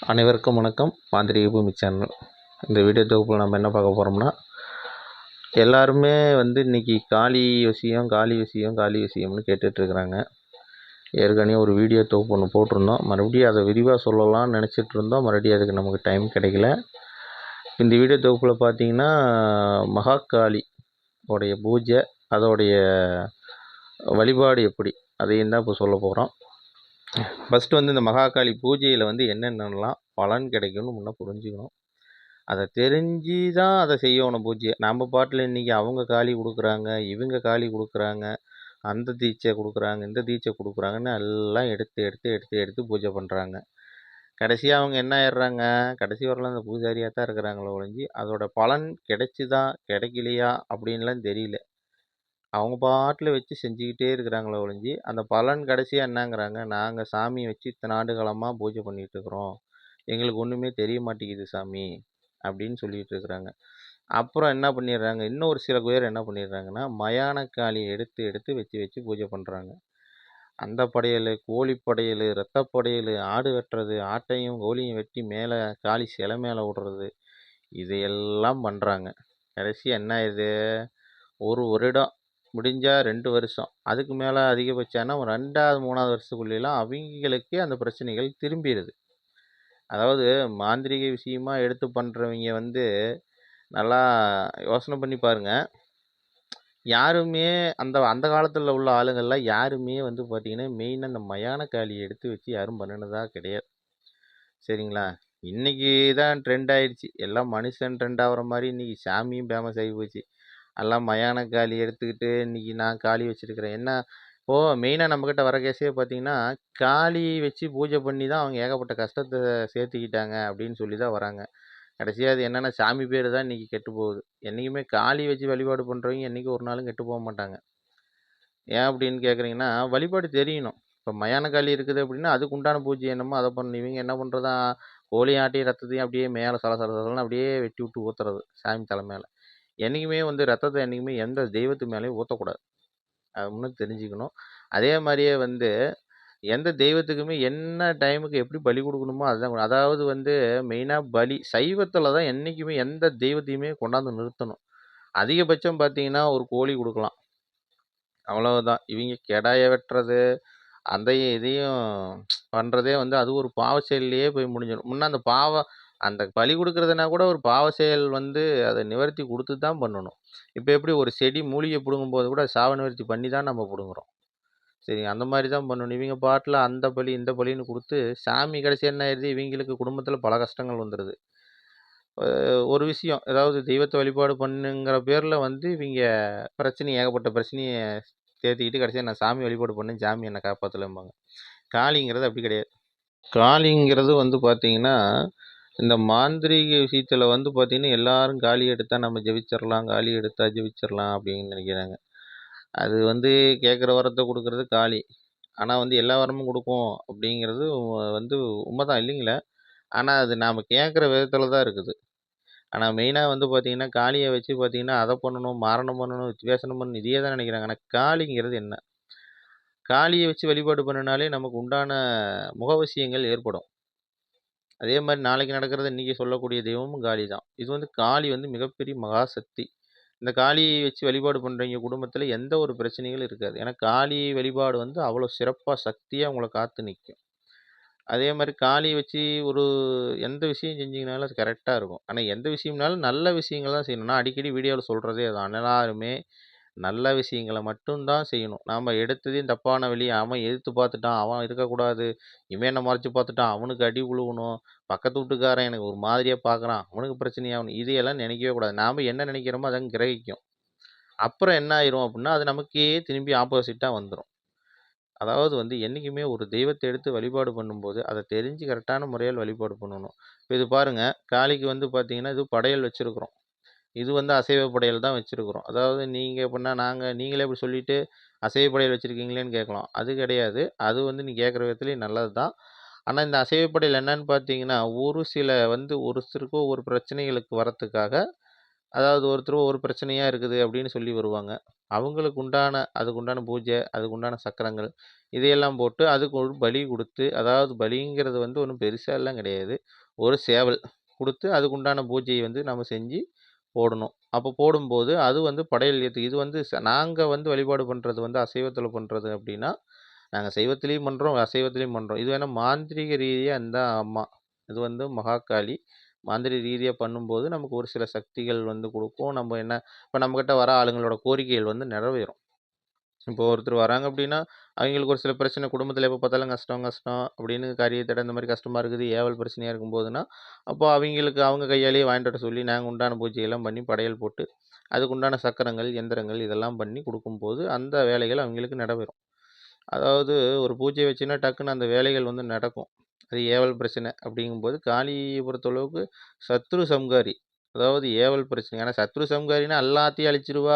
அனைவருக்கும் வணக்கம். மாந்திரீக பூமி சேனல். இந்த வீடியோ தொகுப்பில் நம்ம என்ன பார்க்க போகிறோம்னா, எல்லாருமே இன்றைக்கி காளி விஷயம்னு கேட்டுட்ருக்குறாங்க. ஏற்கனவே ஒரு வீடியோ தொகுப்பு ஒன்று போட்டிருந்தோம். மறுபடியும் அதை விரிவாக சொல்லலாம்னு நினச்சிட்டு இருந்தோம். மறுபடியும் அதுக்கு நமக்கு டைம் கிடைக்கல. இந்த வீடியோ தொகுப்பில் பார்த்திங்கன்னா, மகாகாளி உடைய பூஜை, அதோடைய வழிபாடு எப்படி, அதையும் தான் இப்போ சொல்ல போகிறோம். ஃபஸ்ட்டு இந்த மகாகாளி பூஜையில் என்னென்னலாம் பலன் கிடைக்கும்னு முன்னே புரிஞ்சுக்கணும். அதை தெரிஞ்சு தான் அதை செய்யணும் பூஜையை. நம்ம பாட்டில் இன்றைக்கி அவங்க காளி கொடுக்குறாங்க, இவங்க காளி கொடுக்குறாங்க, அந்த தீட்சை கொடுக்குறாங்க, இந்த தீட்சை கொடுக்குறாங்கன்னு எல்லாம் எடுத்து பூஜை பண்ணுறாங்க. கடைசியாக அவங்க என்ன ஆயிடுறாங்க, கடைசி வரலாம் அந்த பூஜாரியாக தான் இருக்கிறாங்களோ ஒழிஞ்சு அதோட பலன் கிடைச்சிதா கிடைக்கலையா அப்படின்லாம் தெரியல. அவங்க பாட்டில் வச்சு செஞ்சுக்கிட்டே இருக்கிறாங்களோ ஒழிஞ்சு அந்த பலன் கடைசியாக என்னங்கிறாங்க, நாங்கள் சாமியை வச்சு இத்தனை ஆண்டு காலமாக பூஜை பண்ணிகிட்டு இருக்கிறோம், எங்களுக்கு ஒன்றுமே தெரிய மாட்டேங்குது சாமி அப்படின்னு சொல்லிட்டு இருக்கிறாங்க. அப்புறம் என்ன பண்ணிடுறாங்க, இன்னொரு சில பேர் என்ன பண்ணிடுறாங்கன்னா, மயான காளியை எடுத்து வச்சு பூஜை பண்ணுறாங்க. அந்த படையல், கோழி படையல், ரத்த படையல், ஆடு வெட்டுறது, ஆட்டையும் கோழியும் வெட்டி மேலே காளி சிலை மேலே விடுறது, இதையெல்லாம் பண்ணுறாங்க. கடைசி என்ன ஆயிடுது, ஒரு வருடம் முடிஞ்சால் 2 வருஷம், அதுக்கு மேலே அதிகபட்சம்னா ஒரு 2வது 3வது வருஷத்துக்குள்ளேலாம் அவங்களுக்கே அந்த பிரச்சனைகள் திரும்பிடுது. அதாவது மாந்திரிக விஷயமா எடுத்து பண்ணுறவங்க நல்லா யோசனை பண்ணி பாருங்கள். யாருமே அந்த அந்த காலத்தில் உள்ள ஆளுங்கள்லாம் யாருமே பார்த்திங்கன்னா மெயினாக அந்த மயான காளியை எடுத்து வச்சு யாரும் பண்ணினதா கிடையாது. சரிங்களா? இன்றைக்கி தான் ட்ரெண்ட் ஆகிடுச்சு. எல்லாம் மனுஷன் ட்ரெண்ட் ஆகிற மாதிரி இன்றைக்கி சாமியும் ஃபேமஸ் ஆகி போச்சு. எல்லாம் மயான காளி எடுத்துக்கிட்டு இன்றைக்கி நான் காளி வச்சுருக்கிறேன். என்ன இப்போது மெயினாக நம்மக்கிட்ட வர கேஸே பார்த்திங்கன்னா, காளி வச்சு பூஜை பண்ணி தான் அவங்க ஏகப்பட்ட கஷ்டத்தை சேர்த்துக்கிட்டாங்க அப்படின்னு சொல்லி தான் வராங்க. கடைசியாக அது என்னென்னா சாமி பேர் தான் இன்றைக்கி கெட்டு போகுது. என்றைக்குமே காளி வச்சு வழிபாடு பண்ணுறவங்க என்றைக்கும் ஒரு நாளும் கெட்டு போக மாட்டாங்க. ஏன் அப்படின்னு கேட்குறீங்கன்னா, வழிபாடு தெரியணும். இப்போ மயான காளி இருக்குது அப்படின்னா அதுக்கு உண்டான பூஜை என்னமோ அதை பண்ணணும். இவங்க என்ன பண்ணுறதா, கோழி ஆட்டையும் ரத்தத்தையும் அப்படியே மேலே சலசலன்னு அப்படியே வெட்டி விட்டு ஊற்றுறது சாமி தலை மேலே. என்றைக்குமே ரத்தத்தை என்றைக்குமே எந்த தெய்வத்து மேலேயும் ஊற்றக்கூடாது. அது முன்ன தெரிஞ்சுக்கணும். அதே மாதிரியே எந்த தெய்வத்துக்குமே என்ன டைமுக்கு எப்படி பலி கொடுக்கணுமோ அதுதான். அதாவது மெயினாக பலி சைவத்தில் தான் என்றைக்குமே எந்த தெய்வத்தையுமே கொண்டாந்து நிறுத்தணும். அதிகபட்சம் பார்த்தீங்கன்னா ஒரு கோழி கொடுக்கலாம், அவ்வளவுதான். இவங்க கெடாயை வெட்டுறது அதையும் இதையும் பண்ணுறதே அது ஒரு பாவ செயல்லையே போய் முடிஞ்சிடும். முன்ன அந்த பலி கொடுக்குறதுனா கூட ஒரு பாவ செயல் அதை நிவர்த்தி கொடுத்து தான் பண்ணணும். இப்போ எப்படி ஒரு செடி மூலிகை பிடுங்கும்போது கூட சாவ நிவர்த்தி பண்ணி தான் நம்ம பிடுங்குறோம். சரி, அந்த மாதிரி தான் பண்ணணும். இவங்க பாட்டில் அந்த பலி இந்த பலின்னு கொடுத்து சாமி கடைசி என்ன ஆயிடுது, இவங்களுக்கு குடும்பத்தில் பல கஷ்டங்கள் வந்துடுது. ஒரு விஷயம், அதாவது தெய்வத்தை வழிபாடு பண்ணுங்கிற பேரில் இவங்க ஏகப்பட்ட பிரச்சனையை சேர்த்துக்கிட்டு கடைசியாக நான் சாமி வழிபாடு பண்ணேன், சாமி என்னை காப்பாற்றலம்பாங்க. காளிங்கிறது அப்படி கிடையாது. காளிங்கிறது பார்த்தீங்கன்னா, இந்த மாந்திரீக விஷயத்தில் பார்த்தீங்கன்னா எல்லாரும் காளி எடுத்தால் நம்ம ஜெபிச்சிடலாம், காளி எடுத்தால் ஜெபிச்சிடலாம் அப்படின்னு நினைக்கிறாங்க. அது கேட்குற வரத்தை கொடுக்குறது காளி. ஆனால் எல்லா வரமும் கொடுக்கும் அப்படிங்கிறது உண்மைதான் இல்லைங்களா? ஆனால் அது நாம் கேட்குற விதத்தில் தான் இருக்குது. ஆனால் மெயினாக பார்த்தீங்கன்னா காளியை வச்சு பார்த்தீங்கன்னா அதை பண்ணணும், மாரணம் பண்ணணும், வித்தியாசனம் பண்ணணும், இதையே தான் நினைக்கிறாங்க. ஆனால் காளிங்கிறது என்ன? காளியை வச்சு வழிபாடு பண்ணினாலே நமக்கு உண்டான முகவசியங்கள் ஏற்படும். அதே மாதிரி நாளைக்கு நடக்கிறது இன்றைக்கி சொல்லக்கூடிய தெய்வமும் காளி தான். இது காளி மிகப்பெரிய மகாசக்தி. இந்த காளியை வச்சு வழிபாடு பண்ணுறவங்க குடும்பத்தில் எந்த ஒரு பிரச்சனைகளும் இருக்காது. ஏன்னா காளி வழிபாடு அவ்வளோ சிறப்பாக சக்தியாக உங்களை காத்து நிற்கும். அதே மாதிரி காளியை வச்சு எந்த விஷயம் செஞ்சிங்கனாலும் அது கரெக்டாக இருக்கும். ஆனால் எந்த விஷயம்னாலும் நல்ல விஷயங்கள் தான் செய்யணும். நான் அடிக்கடி வீடியோவில் சொல்கிறதே அதான். எல்லாருமே நல்ல விஷயங்களை மட்டும்தான் செய்யணும். நாம் எடுத்ததையும் தப்பான வழி, அவன் எதிர்த்து பார்த்துட்டான், அவன் இருக்கக்கூடாது, இவன் என்ன மறைச்சி பார்த்துட்டான், அவனுக்கு அடி விழுகணும், பக்கத்து வீட்டுக்காரன் எனக்கு ஒரு மாதிரியாக பார்க்குறான், அவனுக்கு பிரச்சனையாகணும், இதையெல்லாம் நினைக்கவே கூடாது. நாம் என்ன நினைக்கிறோமோ அதை கிரகிக்கும். அப்புறம் என்ன ஆயிரும் அப்படின்னா அது நமக்கே திரும்பி ஆப்போசிட்டாக வந்துடும். அதாவது என்றைக்குமே ஒரு தெய்வத்தை எடுத்து வழிபாடு பண்ணும்போது அதை தெரிஞ்சு கரெக்டான முறையில் வழிபாடு பண்ணணும். இப்போ இது பாருங்கள், காளிக்கு பார்த்தீங்கன்னா இது படையல் வச்சுருக்குறோம். இது அசைவ படையல் தான் வச்சுருக்குறோம். அதாவது நீங்கள் எப்படின்னா நீங்களே இப்படி சொல்லிவிட்டு அசைவ படையல் வச்சுருக்கீங்களேன்னு கேட்கலாம். அது கிடையாது. அது நீ கேட்குற விதத்துலேயும் நல்லது தான். ஆனால் இந்த அசைவ படையல் என்னன்னு பார்த்தீங்கன்னா ஒரு சில ஒருத்தருக்கோ ஒரு பிரச்சனைகளுக்கு வரத்துக்காக அதாவது ஒருத்தர் ஒரு பிரச்சனையா இருக்குது அப்படின்னு சொல்லி வருவாங்க. அவங்களுக்கு உண்டான அதுக்குண்டான பூஜை, அதுக்குண்டான சக்கரங்கள் இதையெல்லாம் போட்டு அதுக்கு ஒரு பலி குடுத்து, அதாவது பலிங்கிறது வந்து ஒண்ணும் பெருசாலாம் கிடையாது. ஒரு சேவல் குடுத்து அதுக்குண்டான பூஜைய வந்து நம்ம செஞ்சு போடணும். அப்போ போடும்போது அது வந்து படையல் ஏத்து இது வந்து நாங்க வந்து வழிபாடு பண்றது வந்து அசைவத்தில பண்றது அப்படின்னா, நாங்க சைவத்திலயும் பண்றோம், அசைவத்திலயும் பண்றோம். இது வேணா மாந்திரீக ரீதியா இருந்தா ஆமா. இது வந்து மகாகாளி. மாந்திரீக ரீதியா பண்ணும்போது நமக்கு ஒரு சில சக்திகள் வந்து குடுக்கும். நம்ம என்ன இப்ப நம்மகிட்ட வர ஆளுங்களோட கோரிக்கைகள் வந்து நிறைவேறும். இப்போ ஒருத்தர் வராங்க அப்படின்னா, அவைங்களுக்கு ஒரு சில பிரச்சனை குடும்பத்தில எப்ப பார்த்தாலும் கஷ்டம், கஷ்டம் அப்படின்னு காரிய தடை இந்த மாரி கஷ்டமா இருக்குது, ஏவல் பிரச்சனையா இருக்கும்போதுன்னா, அப்போ அவைங்களுக்கு அவங்க கையாலேயே வாங்கிட்டு வர சொல்லி, நாங்க உண்டான பூஜையெல்லாம் பண்ணி படையல் போட்டு, அதுக்கு உண்டான சக்கரங்கள், எந்திரங்கள் இதெல்லாம் பண்ணி குடுக்கும்போது, அந்த வேலைகள் அவைங்களுக்கு நிறைவேறும். அதாவது ஒரு பூஜை வச்சுன்னா டக்குன்னு அந்த வேலைகள் வந்து நடக்கும். அது ஏவல் பிரச்சனை அப்படிங்கும்போது, காளிய பொறுத்தளவுக்கு சத்ரு சம்ஹாரி. அதாவது ஏவல் பிரச்சனை. ஏன்னா சத்ரு சம்ஹாரின்னா எல்லாத்தையும் அழிச்சிருவா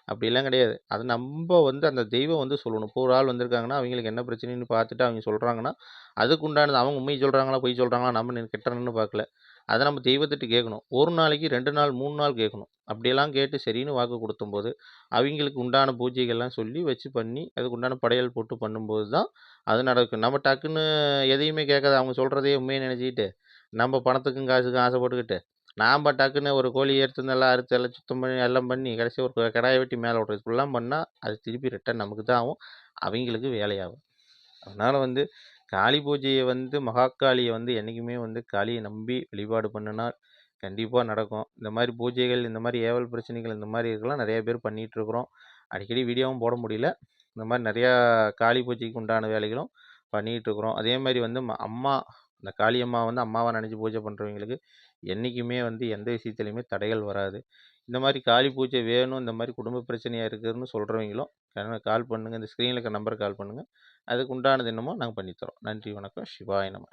அப்படிலாம் கிடையாது. அது நம்ப வந்து அந்த தெய்வம் வந்து சொல்லணும். இப்போ ஒரு ஆள் வந்திருக்காங்கன்னா, அவைங்களுக்கு என்ன பிரச்சனைன்னு பார்த்துட்டு அவைங்க சொல்றாங்கன்னா, அதுக்கு உண்டானது அவங்க உண்மைய சொல்றாங்களா, பொய் சொல்றாங்களா நம்ம கிட்ட நின்னு பார்க்கல. அத நம்ம தெய்வத்திட்ட கேட்கணும். 1 நாளைக்கு 2 நாள், 3 நாள் கேட்கணும். அப்படியெல்லாம் கேட்டு சரின்னு வாக்கு குடுத்தும்போது, அவைங்களுக்கு உண்டான பூஜைகள்லாம் சொல்லி வச்சு பண்ணி, அதுக்கு உண்டான படையல் போட்டு பண்ணும்போது தான் அது நடக்கும். நம்ம டக்குன்னு எதையுமே கேட்காத அவங்க சொல்றதையே உண்மைன்னு நெனச்சுக்கிட்டு, நம்ம பணத்துக்கும் காசுக்கும் ஆசைப்பட்டுக்கிட்டு, நாம டக்குன்னு ஒரு கோழி எடுத்து வந்து எல்லாம் அறுத்து எல்லாம் சுத்தம் பண்ணி எல்லாம் பண்ணி கடைசியா ஒரு கடாய வெட்டி மேல விட்றது. இப்படிலாம் பண்ணா, அது திருப்பி ரிட்டர்ன் நமக்கு தான் ஆகும். அவைங்களுக்கு வேலையாகும். அதனால வந்து காளி பூஜைய வந்து மகாகாளிய வந்து என்னைக்குமே வந்து காளிய நம்பி வழிபாடு பண்ணுனா, கண்டிப்பா நடக்கும். இந்த மாரி பூஜைகள், இந்த மாரி ஏவல் பிரச்சனைகள் இந்த மாரி இருக்கலாம் நெறைய பேர் பண்ணிட்டு இருக்கிறோம். அடிக்கடி வீடியோவும் போட முடியல. இந்த மாரி நெறையா காளி பூஜைக்கு உண்டான வேலைகளும் பண்ணிட்டு இருக்கிறோம். அதே மாரி வந்து அம்மா இந்த காளியம்மா வந்து அம்மாவா நெனச்சு பூஜை பண்றவங்களுக்கு என்னைக்குமே வந்து எந்த விஷயத்துலயுமே தடைகள் வராது. இந்த மாரி காளி பூஜை வேணும், இந்த மாரி குடும்ப பிரச்சனையா இருக்குதுன்னு சொல்றவங்களும் கால் பண்ணுங்க. இந்த ஸ்க்ரீன்ல இருக்க நம்பருக்கு கால் பண்ணுங்க. அதுக்கு உண்டானது என்னமோ நாங்க பண்ணி தரோம். நன்றி, வணக்கம். சிவாய நம.